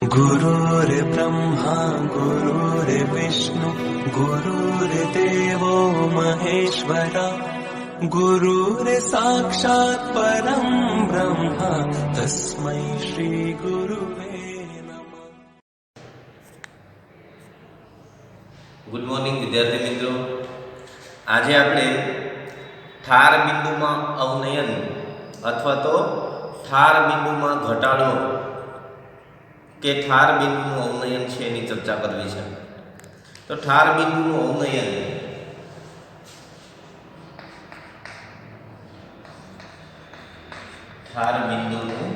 गुरुर्ब्रह्मा गुरुर्विष्णु गुरुर्देवो महेश्वरा गुरुर्साक्षात् परं ब्रह्म तस्मै श्री गुरुवे नमः। गुड मॉर्निंग विद्यार्थी मित्रों, आज આપણે ઠાર બિંદુમાં અવનયન અથવા તો ઠાર બિંદુમાં ઘટાડો કે ઠાર બિંદુનું અવનયન છે એની ચર્ચા કરવી છે। તો ઠાર બિંદુનું અવનયન ઠાર બિંદુનું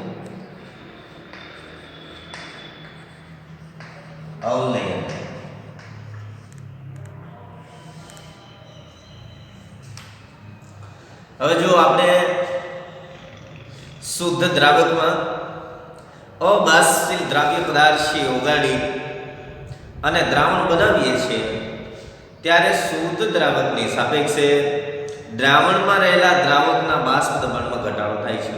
અવનયન હવે જો આપણે શુદ્ધ દ્રાવકમાં અબાષ્પીલ દ્રાવ્ય પદાર્થ ઓગાળી અને દ્રાવણ બનાવીએ છીએ ત્યારે શુદ્ધ દ્રાવકની સાપેક્ષે દ્રાવણમાં રહેલા દ્રાવકના બાષ્પ દબાણમાં ઘટાડો થાય છે।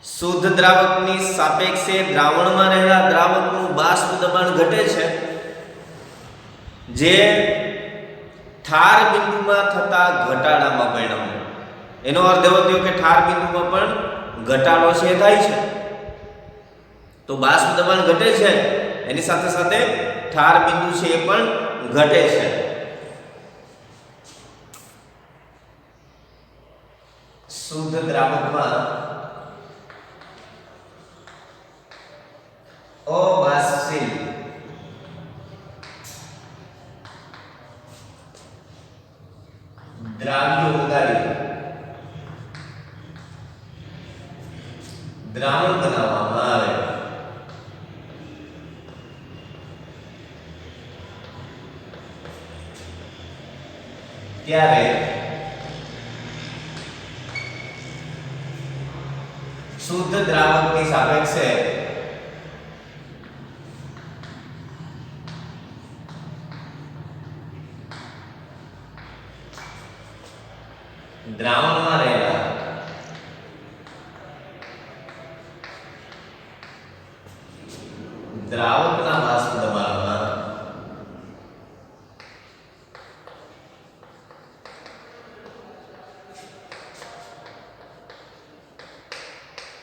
શુદ્ધ દ્રાવકની સાપેક્ષે દ્રાવણમાં રહેલા દ્રાવકનું બાષ્પ દબાણ ઘટે છે, જે ઠાર બિંદુમાં થતા ઘટાડામાં પરિણમે। એનો અર્થ એવો થયો કે ઠાર બિંદુમાં પણ ઘટાડો છે થાય છે। તો બાષ્પ દબાણ ઘટે છે, એની સાથે સાથે ઠાર બિંદુ છે એ પણ ઘટે છે। શુદ્ધ દ્રાવકમાં અબાષ્પીલ દ્રાવ્ય ઓગાળી દ્રાવણ બનાવવામાં આવે ત્યારે શુદ્ધ દ્રાવકની સાપેક્ષે દ્રાવણમાં રહેલા દ્રાવકના બાષ્પ દબાણમાં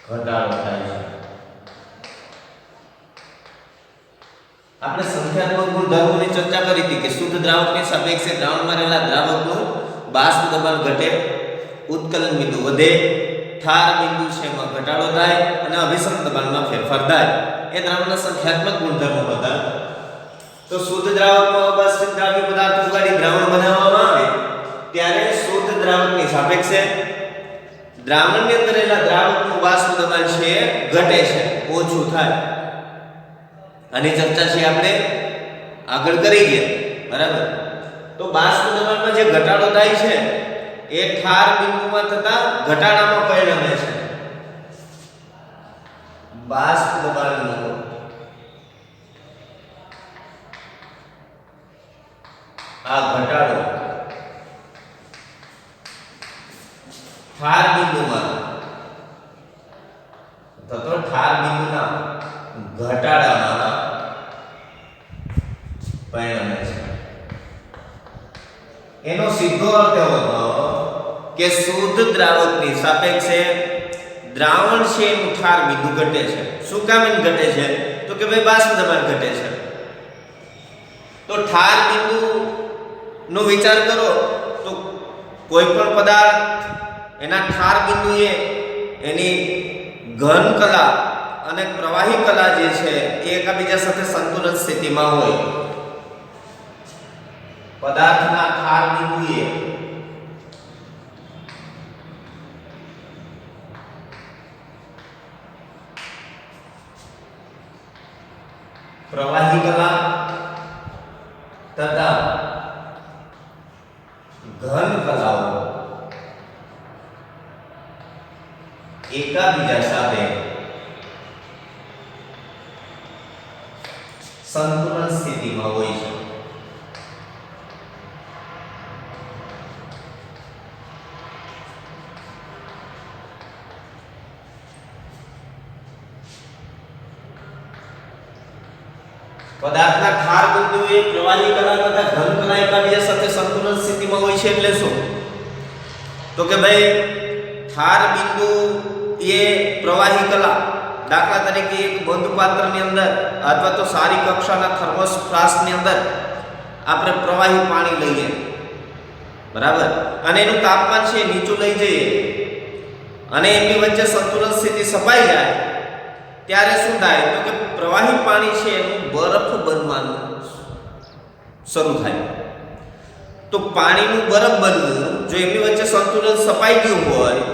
ઘટાડો થાય છે। આપણે સંખ્યાત્મક ગુણધર્મોની ચર્ચા કરી હતી કે શુદ્ધ દ્રાવકની સાપેક્ષે દ્રાવણમાં રહેલા દ્રાવકનું બાષ્પ દબાણ ઘટે, ઉત્કલન બિંદુ વધે, ઠાર બિંદુ છે એમાં ઘટાડો થાય અને અભિસરણ દબાણમાં ફેરફાર થાય। એ દ્રાવણના સંખ્યાત્મક ગુણધર્મો હતા। તો શુદ્ધ દ્રાવકમાં અબાષ્પિત દ્રાવ્ય પદાર્થ ઓગાળી દ્રાવણ બનાવવામાં આવે ત્યારે શુદ્ધ દ્રાવકની સાપેક્ષે દ્રાવણની અંદર રહેલા દ્રાવકનું બાષ્પ દબાણ છે ઘટે છે, ઓછું થાય। આની ચર્ચા છે આપણે આગળ કરી ગયા, બરાબર। તો બાષ્પ દબાણમાં જે ઘટાડો થાય છે એ ઠાર બિંદુમાં થતા ઘટાડામાં પરિણમે છે। બાષ્પ દબાણનો આ ઘટાડો ઠાર બિંદુમાં થતો ઠાર બિંદુના ઘટાડામાં પરિણમે છે। એનો સીધો અર્થ એવો થયો કે શુદ્ધ દ્રાવકની સાપેક્ષે દ્રાવણ છે એનું ઠાર બિંદુ ઘટે છે। શું કામ એમ ઘટે છે? તો કે ભાઈ બાષ્પ દબાણ ઘટે છે। તો ઠાર બિંદુ નો વિચાર કરો તો કોઈ પણ પદાર્થ એના ઠાર બિંદુએ એની ઘન કલા અને પ્રવાહી કલા જે છે એ એકબીજા સાથે સંતુલન સ્થિતિમાં હોય। પદાર્થના ઠાર બિંદુએ પ્રવાહી કલા તથા ઘન કલાઓ એકબીજા સાથે સંતુલન સ્થિતિમાં હોય છે। પદાર્થના ઠાર બિંદુ એ પ્રવાહી કલા તથા ઘન કલા એકબીજા સાથે સંતુલન સ્થિતિમાં હોય છે એટલે શું? તો કે ભાઈ ઠાર બિંદુ એ પ્રવાહી કલા, દાખલા તરીકે એક બંધ પાત્રની અંદર અથવા તો સારી કક્ષાના થર્મોસ ફ્લાસ્કની અંદર આપણે પ્રવાહી પાણી લઈએ, બરાબર, અને એનું તાપમાન છે નીચું લઈ જઈએ અને એમની વચ્ચે સંતુલન સ્થિતિ સપાઈ જાય ત્યારે શું થાય? તો કે પ્રવાહી પાણી છે એનું બરફ બનવાનું શરૂ થાય. તો પાણીનું બરફ બનવું, જો એમની વચ્ચે સંતુલન સપાઈ ગયું હોય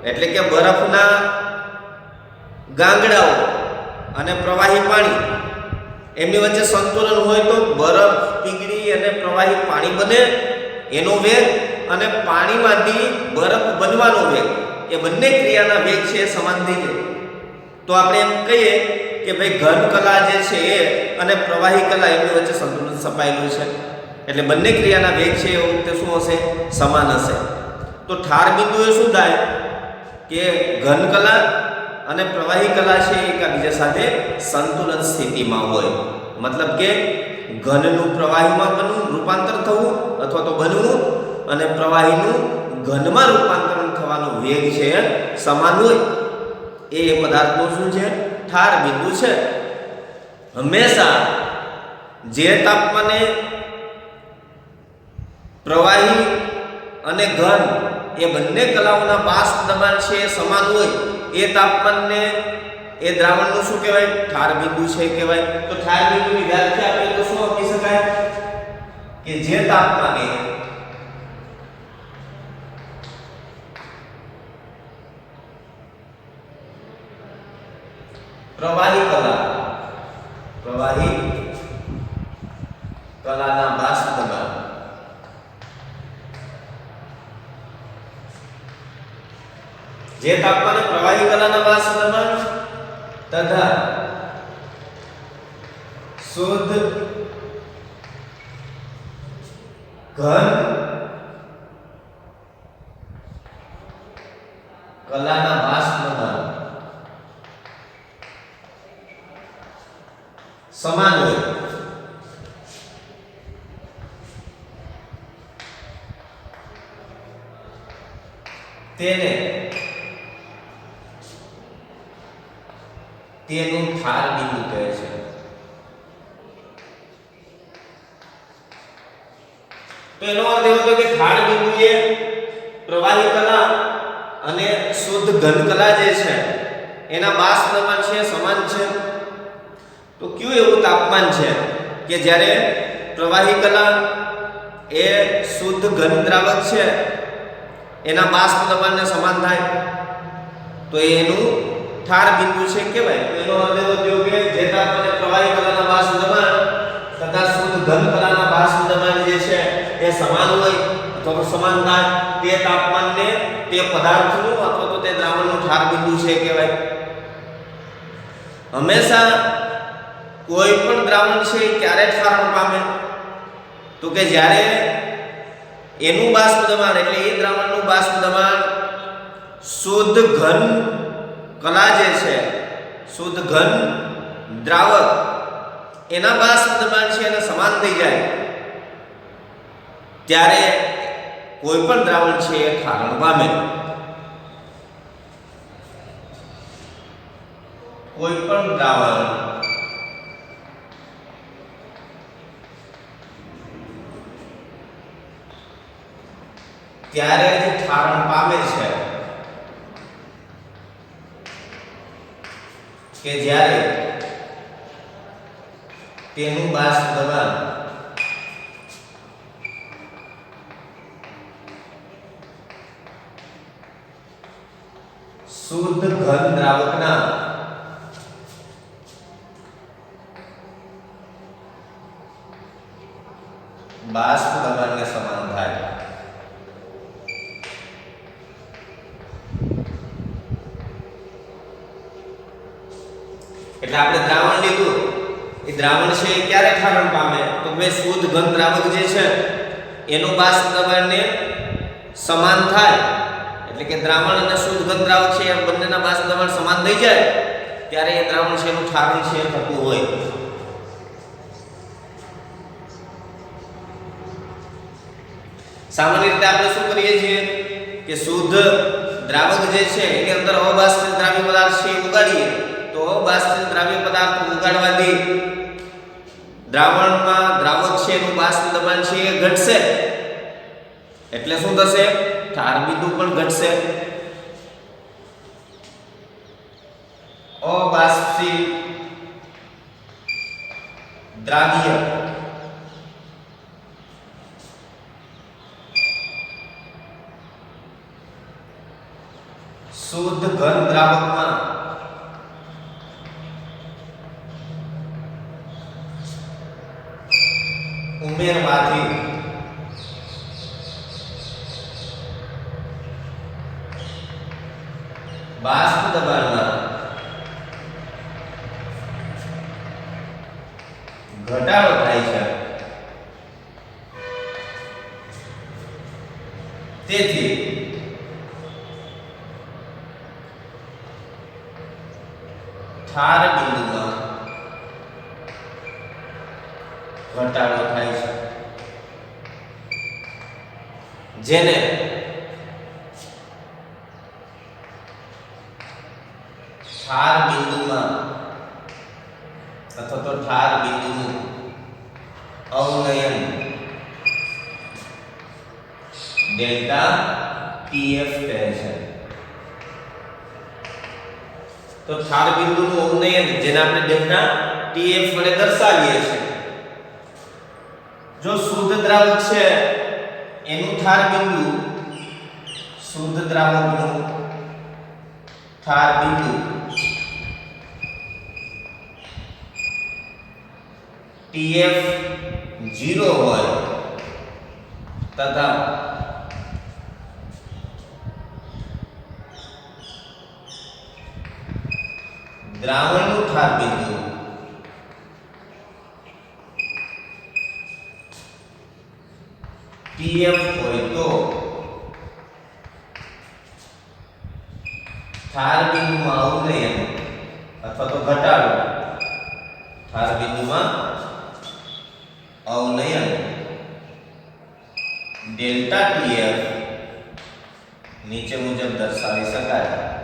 એટલે કે બરફના ગાંગડાઓ અને પ્રવાહી પાણી એમની વચ્ચે સંતુલન હોય તો બરફ પીગળી અને પ્રવાહી પાણી બને, એનો વેગ અને પાણીમાંથી બરફ બનવાનો વેગ, એ બંને ક્રિયાના વેગ છે એ સમાન થઈ જાય. તો આપણે એમ કહીએ કે ભાઈ ઘન કલા જે છે એ અને પ્રવાહી કલા એમની વચ્ચે સંતુલન સપાયેલું છે એટલે બંને ક્રિયાના વેગ છે એ વખતે શું હશે? સમાન હશે. તો ઠાર બિંદુએ શું થાય કે ઘન કલા અને પ્રવાહી કલા છે એકબીજા સાથે સંતુલન સ્થિતિમાં હોય, મતલબ કે ઘનનું પ્રવાહીમાં બનવું, રૂપાંતર થવું અથવા તો બનવું અને પ્રવાહીનું ઘનમાં રૂપાંતરણ થવાનો વેગ છે સમાન હોય. એ પદાર્થનું શું છે? ઠાર બિંદુ છે. હંમેશા જે તાપમાને પ્રવાહી અને ઘન એ બંને કલાઓના બાષ્પ દબાણ છે સમાન હોય એ તાપમાનને એ દ્રાવણનું શું કહેવાય? ઠાર બિંદુ છે કહેવાય. તો ઠાર બિંદુની વ્યાખ્યા આપીએ તો શું આપી શકાય? કે જે તાપમાને પ્રવાહી કલાના બાષ્પ દબાણ જે તાપમાને પ્રવાહી કલાના બાષ્પ દબાણ તથા શુદ્ધ ઘન કલાના બાષ્પ દબાણ સમાન હોય તેનું ઠાર બિંદુ કહે છે. તો એનો અર્થ એવો થયો કે ઠાર બિંદુ એ પ્રવાહી કલા અને શુદ્ધ ઘન કલા જે છે એના બાષ્પ દબાણ છે સમાન છે. તો કયું એવું તાપમાન છે કે જ્યારે પ્રવાહી કલા એ શુદ્ધ ઘન દ્રાવક છે એના બાષ્પ દબાણને સમાન થાય તો એનું ઠાર બિંદુ છે કહેવાય. તો એનો અર્થ એવો થયો કે જે તાપમાને પ્રવાહી કલાના બાષ્પ દબાણ તથા શુદ્ધ ઘન કલાના બાષ્પ દબાણ જે છે એ સમાન હોય અથવા તો સમાન થાય તે તાપમાનને તે પદાર્થનું અથવા તો તે દ્રાવણનું ઠાર બિંદુ છે કહેવાય. હંમેશા કોઈ પણ દ્રાવણ છે ક્યારે ઠારણ પામે? તો કે જ્યારે એનું બાષ્પ દબાણ એટલે એ દ્રાવણનું બાષ્પ દબાણ શુદ્ધ ઘન કલા જે છે, શુદ્ધ ઘન દ્રાવક એના બાષ્પ દબાણ છે એને સમાન થઈ જાય ત્યારે કોઈ પણ દ્રાવણ છે એ ઠારણ પામે. કોઈ પણ દ્રાવણ ત્યારે જ ઠારણ પામે છે કે જ્યારે તેનું બાષ્પ દબાણ શુદ્ધ ઘન દ્રાવકના બાષ્પ દબાણને સમાન થાય. એટલે આપણે દ્રાવણ લીધું, એ દ્રાવણ છે એ ક્યારે ઠારણ પામે? તો કે શુદ્ધ ઘન દ્રાવક જે છે એનું બાષ્પ દબાણને સમાન થાય એટલે કે દ્રાવણ અને શુદ્ધ ઘન દ્રાવક છે એ બંનેના બાષ્પ દબાણ સમાન થઈ જાય ત્યારે એ દ્રાવણ છે એનું ઠારણ છે થતું હોય. સામાન્ય રીતે આપણે શું કરીએ છીએ કે શુદ્ધ દ્રાવક જે છે એની અંદર અબાષ્પિત દ્રાવ્ય પદાર્થ છે ઉગાડીએ તો અબાષ્પિત દ્રાવ્ય પદાર્થ ઉગાડવાથી દ્રાવણમાં દ્રાવક છે એનું બાષ્પ દબાણ છે એ ઘટશે એટલે શું થશે ઠાર બિંદુ પણ ઘટશે અબાષ્પિત દ્રાવ્ય શુદ્ધ ઘન દ્રાવકમાં ઉમેરવાથી બાષ્પ દબાણમાં ઘટાડો થાય છે તેથી ઠાર બિંદુમાં ઘટાડો થાય છે જેને ઠાર બિંદુમાં અથવા તો ઠાર બિંદુનું અવનયન ડેલ્ટા ટીએફ કહે છે તો ઠાર બિંદુનું અવનયન જેને આપણે ડેલ્ટા ટીએફ વડે દર્શાવીએ છીએ જો શુદ્ધ દ્રાવક છે એનું ઠાર બિંદુ શુદ્ધ દ્રાવકનું ઠાર બિંદુ TF 0 હોય તથા દ્રાવણનું ઠાર બિંદુ TF હોય તો ઠાર બિંદુમાં અવનયન અથવા તો ઘટાડો ઠાર બિંદુમાં અવનયન ડેલ્ટા TF નીચે મુજબ દર્શાવી શકાય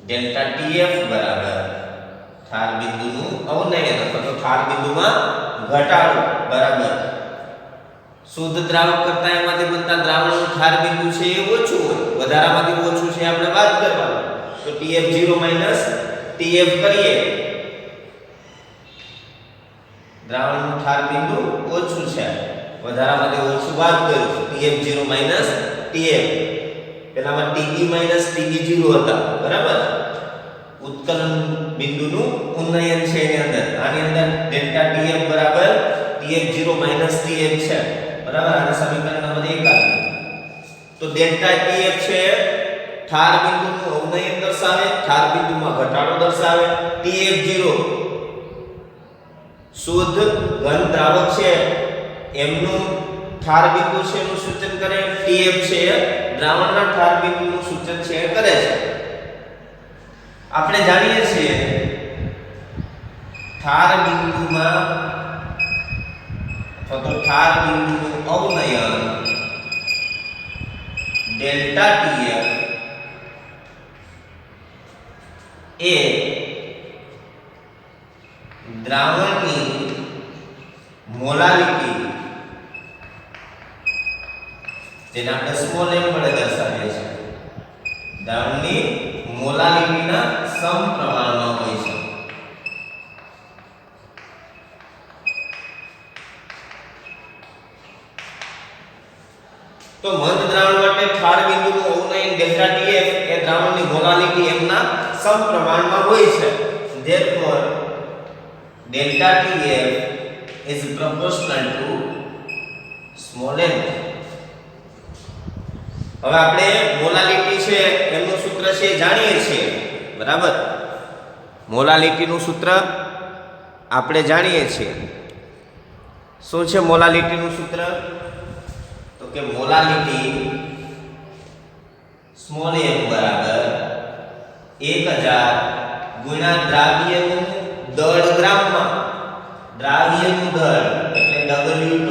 ડેલ્ટા TF બરાબર ઠાર બિંદુનું અવનયન અથવા તો ઠાર બિંદુમાં ઘટાડો બરાબર શુદ્ધ દ્રાવક કરતા એમાંથી બનતા દ્રાવણનું ઠાર બિંદુ છે એ ઓછું હોય વધારામાંથી ઓછું છે આપણે વાત કરવાનું તો TF 0 TF કરીએ દ્રાવણનું ઠાર બિંદુ ઓછું છે વધારામાંથી ઓછું વાત કર્યું TF 0 TF પેલામાં TE TE 0 હતા બરાબર ઉત્કલન બિંદુનું ઉન્નયન છે એની અંદર આની અંદર ડેલ્ટા TF બરાબર TF 0 TF છે બરાબર આના સમીકરણ નંબર 1 આપ્યું તો ડેલ્ટા TF છે ઠાર બિંદુનું અવનયન દર્શાવે ઠાર બિંદુમાં ઘટાડો દર્શાવે TF 0 શુદ્ધ ઘન દ્રાવક છે એમનું ઠાર બિંદુ છે એનું સૂચન કરે TF છે દ્રાવણના ઠાર બિંદુનું સૂચન છે કરે છે આપણે જાણીએ છીએ ઠાર બિંદુમાં અથવા તો ઠાર બિંદુનું અવનયન ડેલ્ટા TF એ દ્રાવણની મોલાલિટી જેને આપણે સ્મોલ m વડે દર્શાવીએ છીએ દ્રાવણની મોલાલિટીના સમપ્રમાણમાં હોય છે તો મંદ દ્રાવણ માટે ઠાર બિંદુનું અવનયન ડેલ્ટા TF એ દ્રાવણની મોલાલિટી m ના સમપ્રમાણમાં હોય છે therefore delta TF is proportional to small m હવે આપણે મોલાલિટી છે એનું સૂત્ર છે જાણીએ છીએ બરાબર મોલાલિટીનું સૂત્ર આપણે જાણીએ છીએ શું છે મોલાલિટીનું સૂત્ર તો કે મોલાલિટી સ્મોલ m બરાબર 1000 ગુણ્યા દ્રાવ્યનું દળ ગ્રામમાં. દ્રાવ્યનું દળ એટલે W2.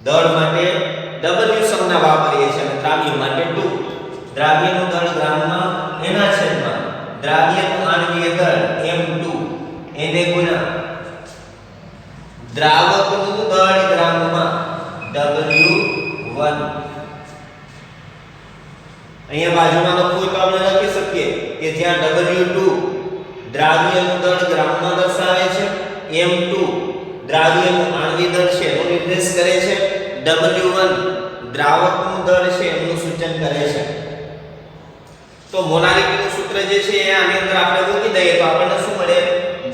દળ માટે W સંજ્ઞા વાપરીએ છીએ અને દ્રાવ્ય માટે 2. દ્રાવ્યનું દળ ગ્રામમાં એના છેદમાં દ્રાવ્યનું આણ્વીય દળ M2 એને ગુણ્યા દ્રાવકનું દળ ગ્રામમાં W1. અહીંયા બાજુમાં લખવું તો આપણે લખી શકીએ કે જ્યાં W2 દ્રાવ્યનું દળ ગ્રામમાં દર્શાવે છે, M2 દ્રાવ્યનું આણ્વીય દળ છે એનો નિર્દેશ કરે છે, W1 દ્રાવકનું દળ છે એનું સૂચન કરે છે. તો મોલારિટીનું સૂત્ર જે છે એ આની અંદર આપણે મૂકી દઈએ તો આપણને શું મળે?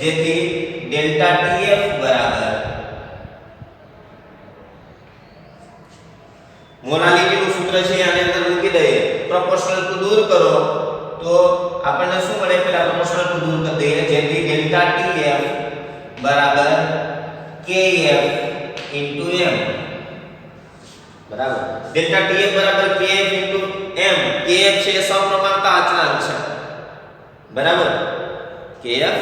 જેથી ડેલ્ટા TF બરાબર મોલારિટીનું સૂત્ર છે આની અંદર મૂકી દઈએ, પ્રોપોર્શનલ ટુ દૂર કરો તો આપણને શું મળે? પહેલા પ્રોપોર્શનલ ટુ દૂર કરી દઈએ જેથી ડેલ્ટા TF બરાબર KF * M બરાબર. ડેલ્ટા TF બરાબર KF * M. KF છે સપ્રમાણતા અચળાંક છે બરાબર. KF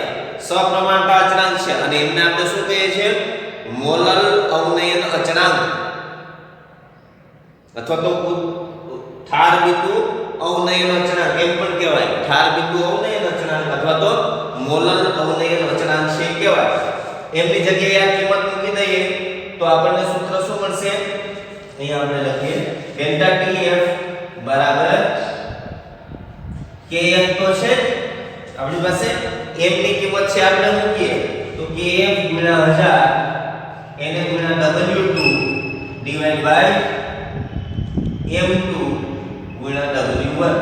સપ્રમાણતા અચળાંક છે અને એમને આપણે શું કહીએ છીએ? મોલર અવનયન અચળાંક અથવા તો ઠાર બિંદુ અવનયન અચળાંક એમ પણ કહેવાય. ઠાર બિંદુ અવનયન અચળાંક અથવા તો મોલર અવનયન અચળાંક છે કહેવાય. એમની જગ્યાએ આ કિંમત મૂકી દઈએ તો આપણને સૂત્ર શું મળશે? અહીંયા આપણે લખીએ ડેલ્ટા TF બરાબર KF તો છે આપણી પાસે, M ની કિંમત છે આપણે મૂકીએ તો KF ગુણ્યા 1000 એને ગુણ્યા W2 ડિવાઇડ બાય M2 ગુણ્યા W1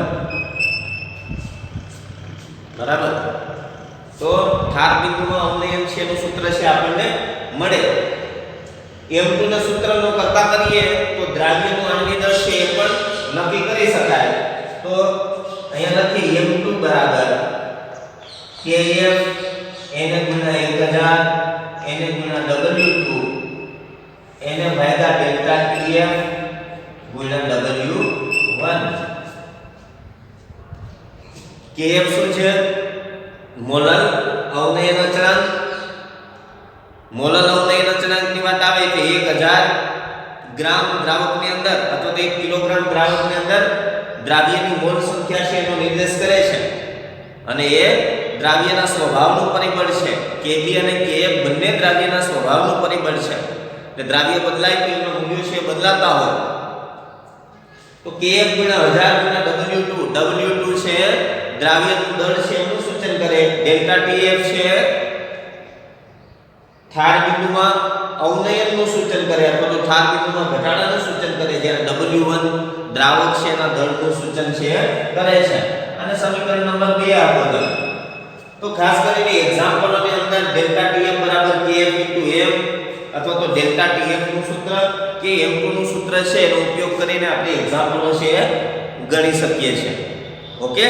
બરાબર. તો ઠાર બિંદુમાં અવનયન છે એનું સૂત્ર છે આપણને મળે. M2 ના સૂત્રનો કરતા કરીએ તો દ્રાવ્યનું આણ્વીય દળ છે એ પણ નક્કી કરી શકાય. તો અહીંયા લખી M2 બરાબર KF એને ગુણ્યા 1000 એને ગુણ્યા W2 એને ભાગ્યા ડેલ્ટા TF ગુણ્યા W1. KF શું છે? મોલર અવનયન અચળાંક. મોલર અવનયન અચળાંકની વાત આવે કે 1000 ગ્રામ દ્રાવકની અંદર અથવા તો 1 કિલોગ્રામ દ્રાવકની અંદર દ્રાવ્યની મોલ સંખ્યા છે એનો નિર્દેશ કરે છે અને એ દ્રાવ્યના સ્વભાવનું પરિબળ છે. Kb અને Kf બંને દ્રાવ્યના સ્વભાવનું પરિબળ છે. એટલે દ્રાવ્ય બદલાય તો એનું મૂલ્ય છે બદલાતા હોય. તો Kf ગુણ્યા 1000 ગુણ્યા W2 છે દ્રાવ્યનું દળ છે એનું સૂચન કરે. ડેલ્ટા TF છે ઠાર બિંદુમાં અવનયનનું સૂચન કરે અથવા તો ઠાર બિંદુમાં ઘટાડાનું સૂચન કરે, જ્યારે W1 દ્રાવક છે એના દળનું સૂચન છે કરે છે. અને સમીકરણ નંબર 2 આપો તો ખાસ કરીને એક્ઝામ્પલોની અંદર ડેલ્ટા TF બરાબર KF * M અથવા તો ડેલ્ટા TF નું સૂત્ર કે M2 નું સૂત્ર છે એનો ઉપયોગ કરીને આપણે એક્ઝામ્પલો છે ગણી શકીએ છીએ. ઓકે.